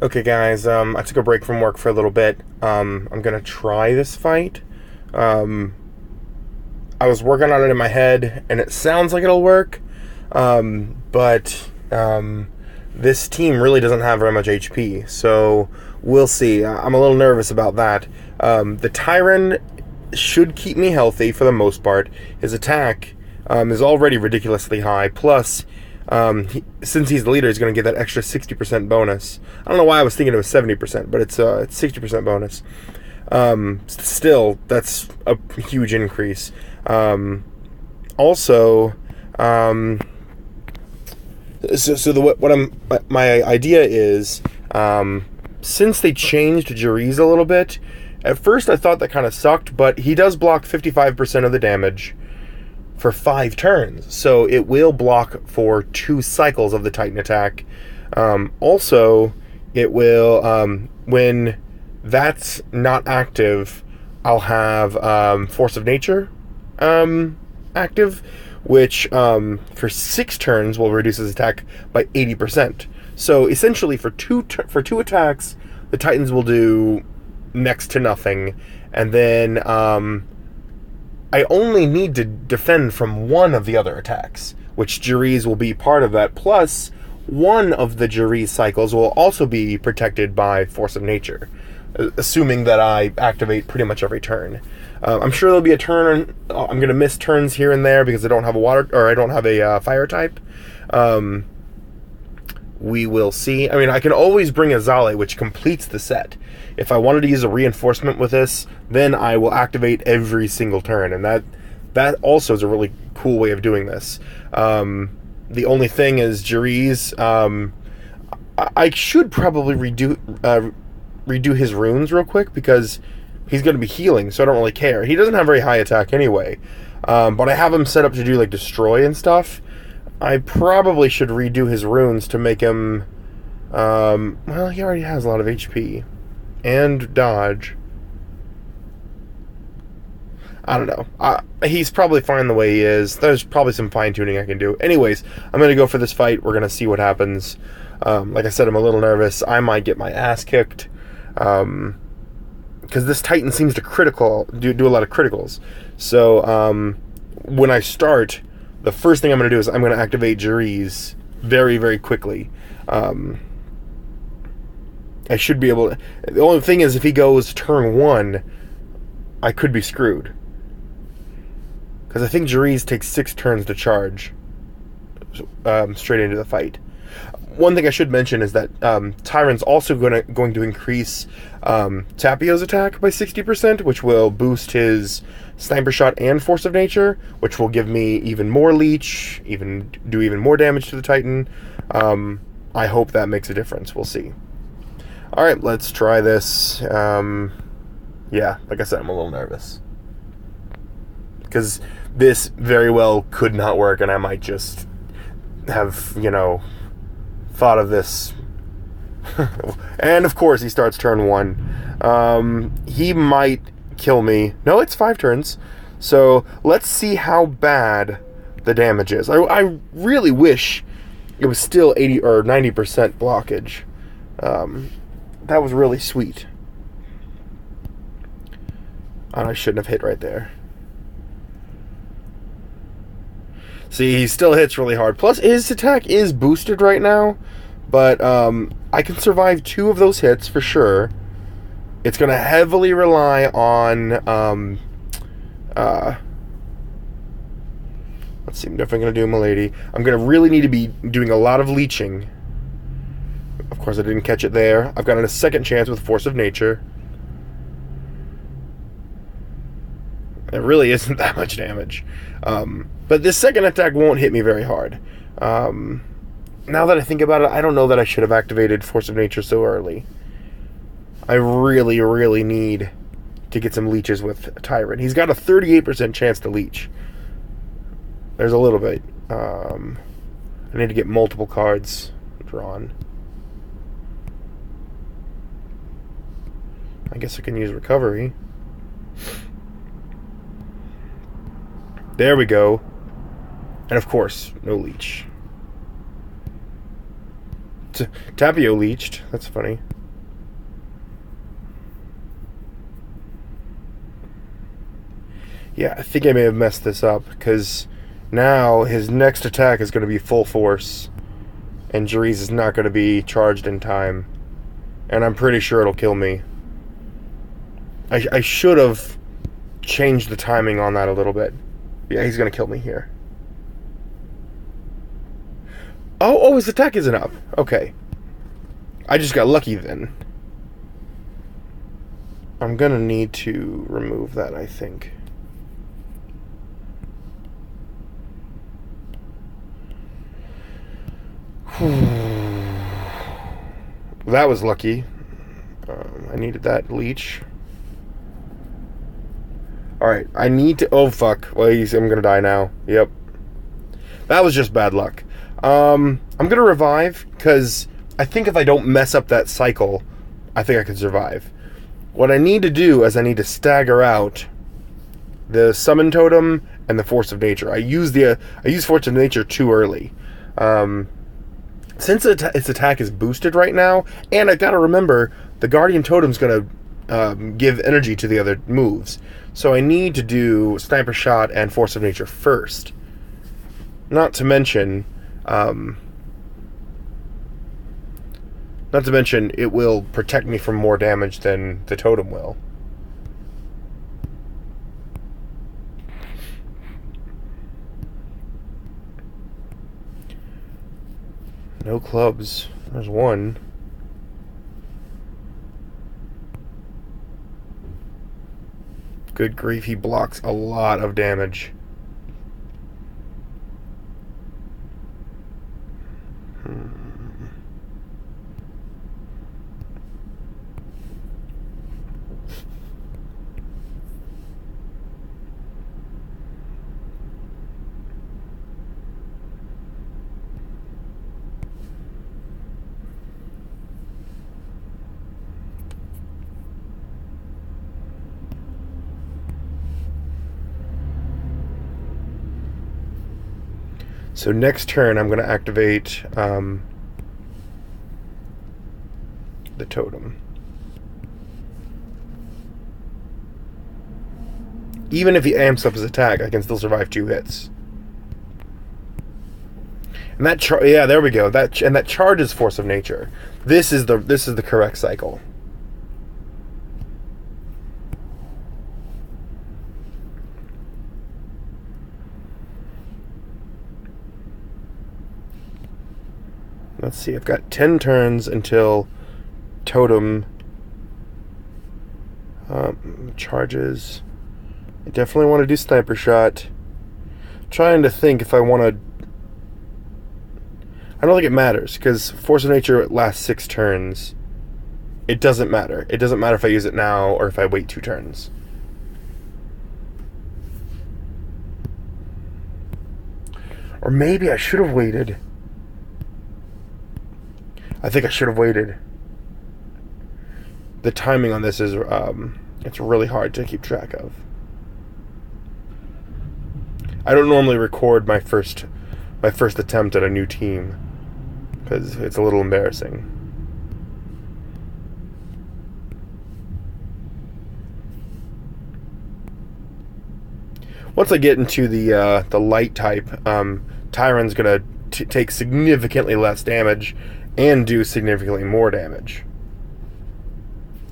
Okay, guys, I took a break from work for a little bit. I'm gonna try this fight. Um, I was working on it in my head, and it sounds like it'll work, but this team really doesn't have very much HP, so we'll see. I'm a little nervous about that. The Tyron should keep me healthy for the most part. His attack is already ridiculously high, plus since he's the leader, he's going to get that extra 60% bonus. I don't know why I was thinking it was 70%, but it's 60% bonus. Still, that's a huge increase. Also, my idea is, since they changed Jariz a little bit, at first I thought that kind of sucked, but he does block 55% of the damage for 5 turns, so it will block for 2 cycles of the Titan attack. Also, it will, when that's not active, I'll have Force of Nature active, which for 6 turns will reduce his attack by 80%. So essentially, for two attacks, the Titans will do next to nothing, and then I only need to defend from one of the other attacks, which Jariz will be part of that, plus one of the Jariz cycles will also be protected by Force of Nature, assuming that I activate pretty much every turn. I'm sure there'll be a turn, I'm going to miss turns here and there because I don't have a water, or I don't have a fire type. We will see. I mean, I can always bring a Zale, which completes the set. If I wanted to use a reinforcement with this, then I will activate every single turn, and that also is a really cool way of doing this. The only thing is Jariz, I should probably redo his runes real quick, because he's going to be healing, so I don't really care. He doesn't have very high attack anyway, but I have him set up to do like destroy and stuff. I probably should redo his runes to make him, well, he already has a lot of HP and dodge. I don't know. He's probably fine the way he is. There's probably some fine-tuning I can do. Anyways, I'm going to go for this fight. We're going to see what happens. Like I said, I'm a little nervous. I might get my ass kicked, because this Titan seems to do a lot of criticals. So when I start, the first thing I'm going to do is I'm going to activate Jariz very, very quickly. I should be able to... The only thing is, if he goes turn 1, I could be screwed, because I think Jariz takes 6 turns to charge straight into the fight. One thing I should mention is that Tyron's also going to increase Tapio's attack by 60%, which will boost his Sniper Shot and Force of Nature, which will give me even more leech, do even more damage to the Titan. I hope that makes a difference. We'll see. Alright, let's try this. Yeah, like I said, I'm a little nervous, because this very well could not work, and I might just have, thought of this. And of course he starts turn 1. He might kill me. No, it's 5 turns. So let's see how bad the damage is. I really wish it was still 80 or 90% blockage. That was really sweet. And I shouldn't have hit right there. See, he still hits really hard. Plus, his attack is boosted right now, but I can survive 2 of those hits for sure. It's going to heavily rely on... let's see, I'm definitely going to do Milady. I'm going to really need to be doing a lot of leeching. Of course, I didn't catch it there. I've got a second chance with Force of Nature. It really isn't that much damage. But this second attack won't hit me very hard. Now that I think about it, I don't know that I should have activated Force of Nature so early. I really, really need to get some leeches with Tyron. He's got a 38% chance to leech. There's a little bit. I need to get multiple cards drawn. I guess I can use recovery. There we go. And of course, no leech. Tapio leached. That's funny. Yeah, I think I may have messed this up, because now his next attack is going to be full force, and Jariz is not going to be charged in time, and I'm pretty sure it'll kill me. I should have changed the timing on that a little bit. Yeah, he's going to kill me here. Oh, his attack isn't up. Okay. I just got lucky then. I'm going to need to remove that, I think. That was lucky. I needed that leech. Alright, I need to... Oh, fuck. Well, I'm gonna die now. Yep. That was just bad luck. I'm gonna revive, because I think if I don't mess up that cycle, I think I can survive. What I need to do is I need to stagger out the Summon Totem and the Force of Nature. I use Force of Nature too early. Since its attack is boosted right now, and I gotta remember, the Guardian Totem's gonna give energy to the other moves. So I need to do Sniper Shot and Force of Nature first. Not to mention, it will protect me from more damage than the Totem will. No clubs. There's one. Good grief, he blocks a lot of damage. So next turn, I'm going to activate the Totem. Even if he amps up his attack, I can still survive 2 hits. And that yeah, there we go. That charges Force of Nature. This is the correct cycle. Let's see, I've got 10 turns until Totem charges. I definitely want to do Sniper Shot. I'm trying to think if I want to... I don't think it matters, because Force of Nature lasts 6 turns. It doesn't matter. It doesn't matter if I use it now or if I wait 2 turns. Or maybe I should have waited. I think I should have waited. The timing on this is, it's really hard to keep track of. I don't normally record my first attempt at a new team, because it's a little embarrassing. Once I get into the light type, Tyron's gonna take significantly less damage and do significantly more damage.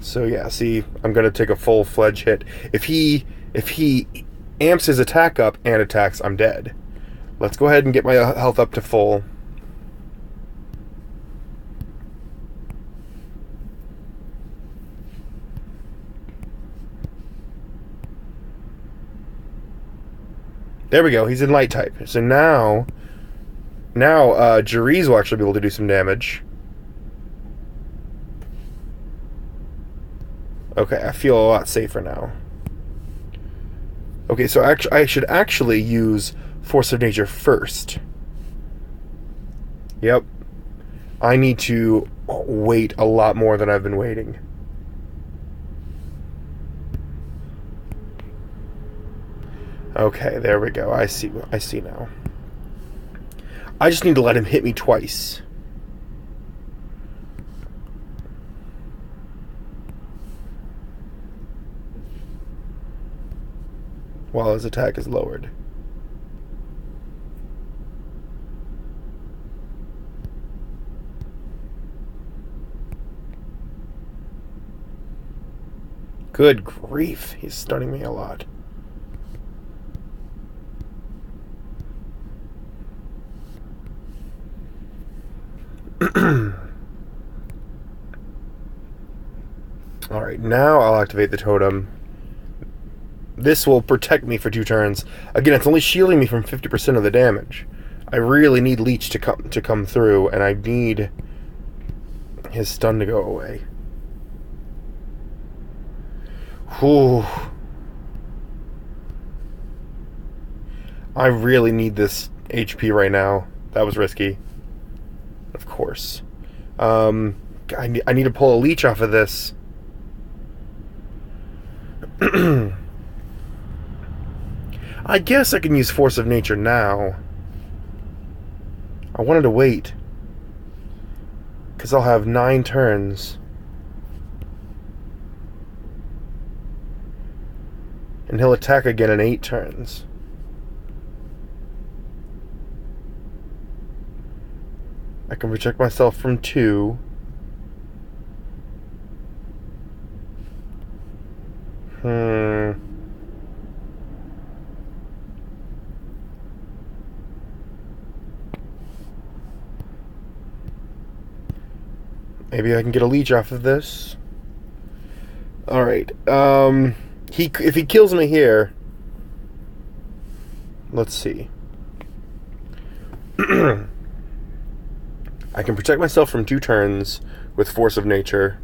So yeah, see, I'm gonna take a full-fledged hit. If he amps his attack up and attacks, I'm dead. Let's go ahead and get my health up to full. There we go, he's in light type. So now Jariz will actually be able to do some damage. Okay, I feel a lot safer now. Okay, so I should actually use Force of Nature first. Yep. I need to wait a lot more than I've been waiting. Okay, there we go. I see now. I just need to let him hit me twice. while his attack is lowered. Good grief, he's stunning me a lot. Alright, now I'll activate the totem. This will protect me for 2 turns. Again, it's only shielding me from 50% of the damage. I really need Leech to come through, and I need his stun to go away. Whew. I really need this HP right now. That was risky. Of course. I need to pull a Leech off of this. I guess I can use Force of Nature now. I wanted to wait, because I'll have 9 turns. And he'll attack again in 8 turns. I can protect myself from 2. Maybe I can get a Leech off of this. Alright, if he kills me here, let's see. I can protect myself from 2 turns with Force of Nature.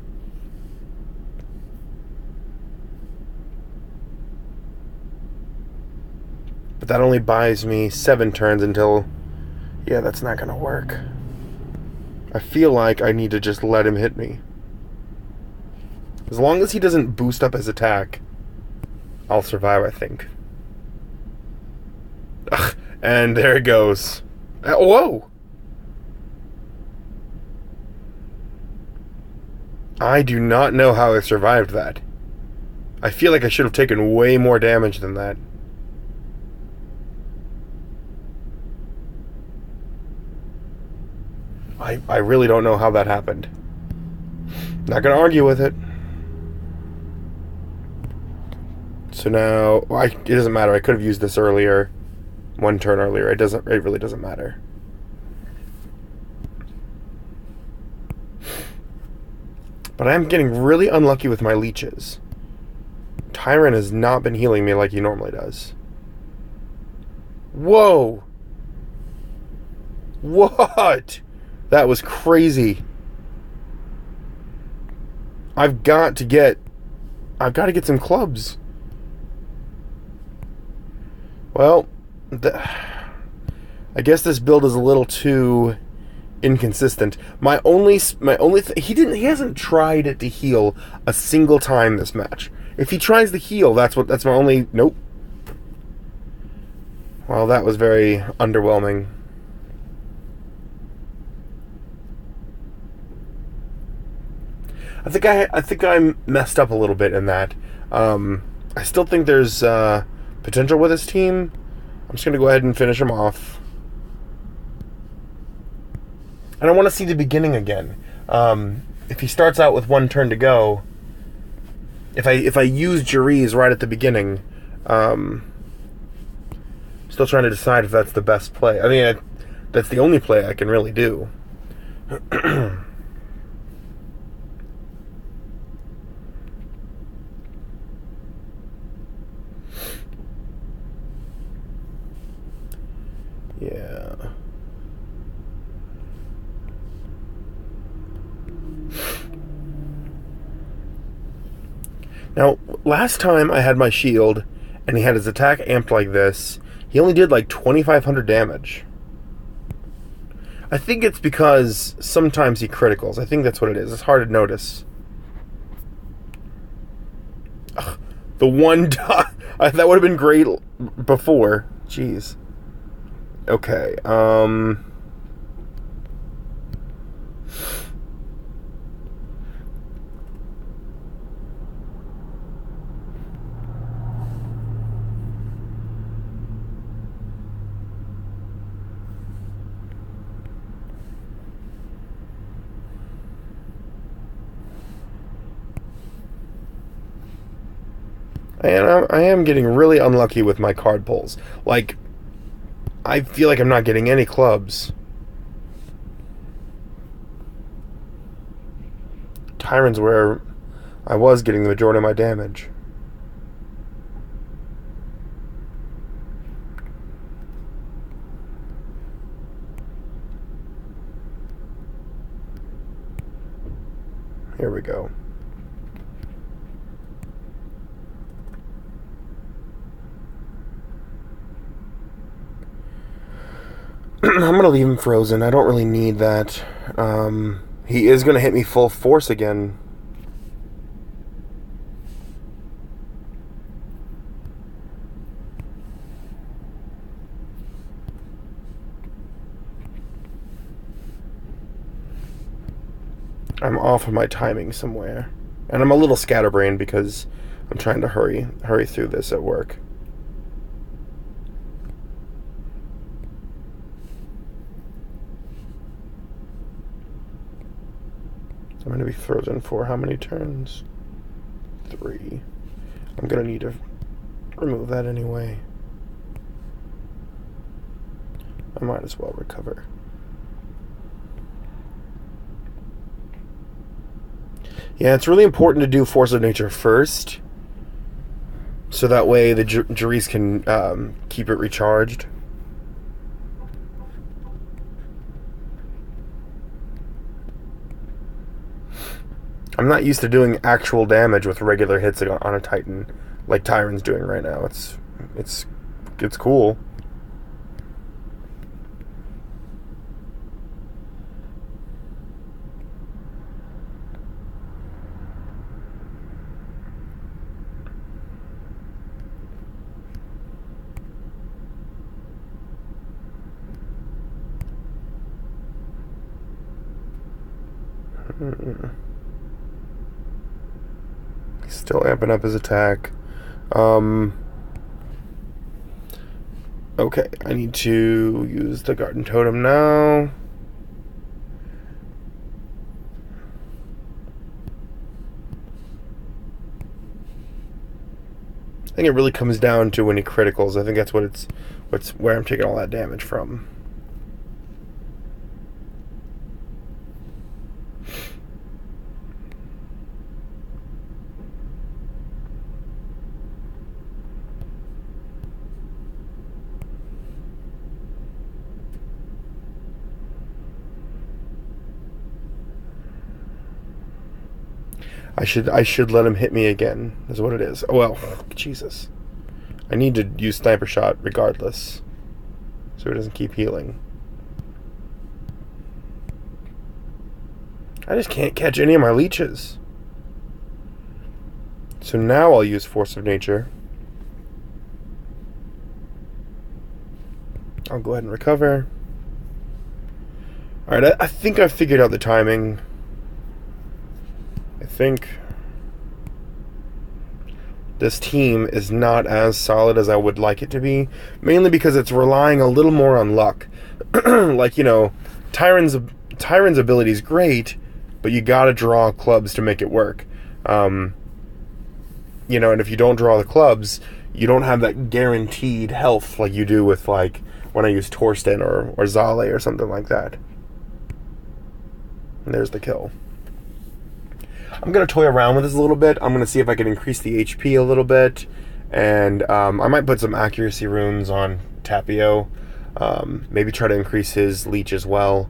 But that only buys me 7 turns until... Yeah, that's not gonna work. I feel like I need to just let him hit me. As long as he doesn't boost up his attack, I'll survive, I think. Ugh, and there it goes. Whoa! I do not know how I survived that. I feel like I should have taken way more damage than that. I really don't know how that happened. Not gonna argue with it. So now, it doesn't matter. I could have used this earlier, 1 turn earlier. It really doesn't matter. But I am getting really unlucky with my leeches. Tyron has not been healing me like he normally does. Whoa! What? That was crazy. I've got to get some clubs. Well, I guess this build is a little too inconsistent. He hasn't tried to heal a single time this match. If he tries to heal, that's my only... Nope. Well, that was very underwhelming. I think I messed up a little bit in that. I still think there's potential with this team. I'm just going to go ahead and finish him off. And I want to see the beginning again. If he starts out with 1 turn to go, if I use Jariz right at the beginning, still trying to decide if that's the best play. I mean, that's the only play I can really do. Yeah. Now, last time I had my shield, and he had his attack amped like this, he only did like 2,500 damage. I think it's because sometimes he criticals. I think that's what it is. It's hard to notice. Ugh, the one dot... that would have been great before. Jeez. Okay, I am getting really unlucky with my card pulls. Like, I feel like I'm not getting any clubs. Tyron's where I was getting the majority of my damage. Here we go. I'm going to leave him frozen. I don't really need that. He is going to hit me full force again. I'm off of my timing somewhere. And I'm a little scatterbrained because I'm trying to hurry through this at work. I'm going to be frozen for how many turns? 3. I'm going to need to remove that anyway. I might as well recover. Yeah, it's really important to do Force of Nature first, so that way the Juries can keep it recharged. I'm not used to doing actual damage with regular hits on a Titan like Tyron's doing right now. It's cool. Still amping up his attack. Okay, I need to use the Garden Totem now. I think it really comes down to when he criticals. I think that's what's where I'm taking all that damage from. I should let him hit me again, is what it is. Oh, well, Jesus. I need to use Sniper Shot regardless, so he doesn't keep healing. I just can't catch any of my leeches. So now I'll use Force of Nature. I'll go ahead and recover. Alright, I think I've figured out the timing. I think this team is not as solid as I would like it to be, mainly because it's relying a little more on luck. Like, you know, Tyron's ability is great, but you gotta draw clubs to make it work. You know, and if you don't draw the clubs, you don't have that guaranteed health like you do with, like, when I use Torsten or Zale or something like that. And there's the kill. I'm going to toy around with this a little bit. I'm going to see if I can increase the HP a little bit. And I might put some accuracy runes on Tapio. Maybe try to increase his leech as well.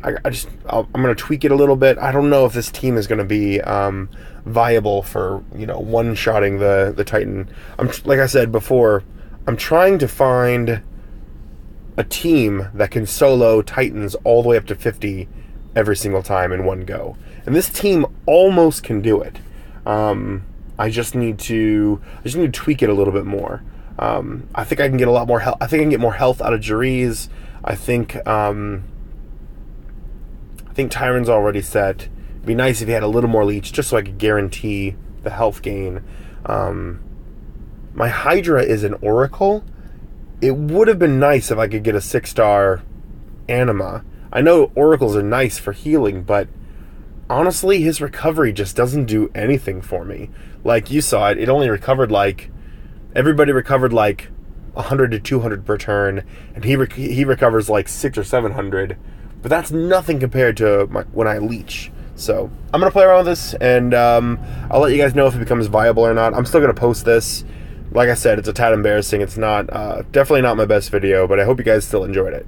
I'm going to tweak it a little bit. I don't know if this team is going to be viable for, you know, one-shotting the Titan. Like I said before, I'm trying to find a team that can solo Titans all the way up to 50 every single time in one go. And this team almost can do it. I just need to tweak it a little bit more. I think I can get a lot more health. I think I can get more health out of Juries. I think Tyron's already set. It'd be nice if he had a little more leech, just so I could guarantee the health gain. My Hydra is an Oracle. It would have been nice if I could get a 6-star Anima. I know Oracles are nice for healing, but honestly, his recovery just doesn't do anything for me. Like, you saw it, it only recovered like, everybody recovered like 100 to 200 per turn, and he recovers like 600 or 700, but that's nothing compared to when I leech. So I'm gonna play around with this, and I'll let you guys know if it becomes viable or not. I'm still gonna post this. Like I said, it's a tad embarrassing. It's not definitely not my best video, but I hope you guys still enjoyed it.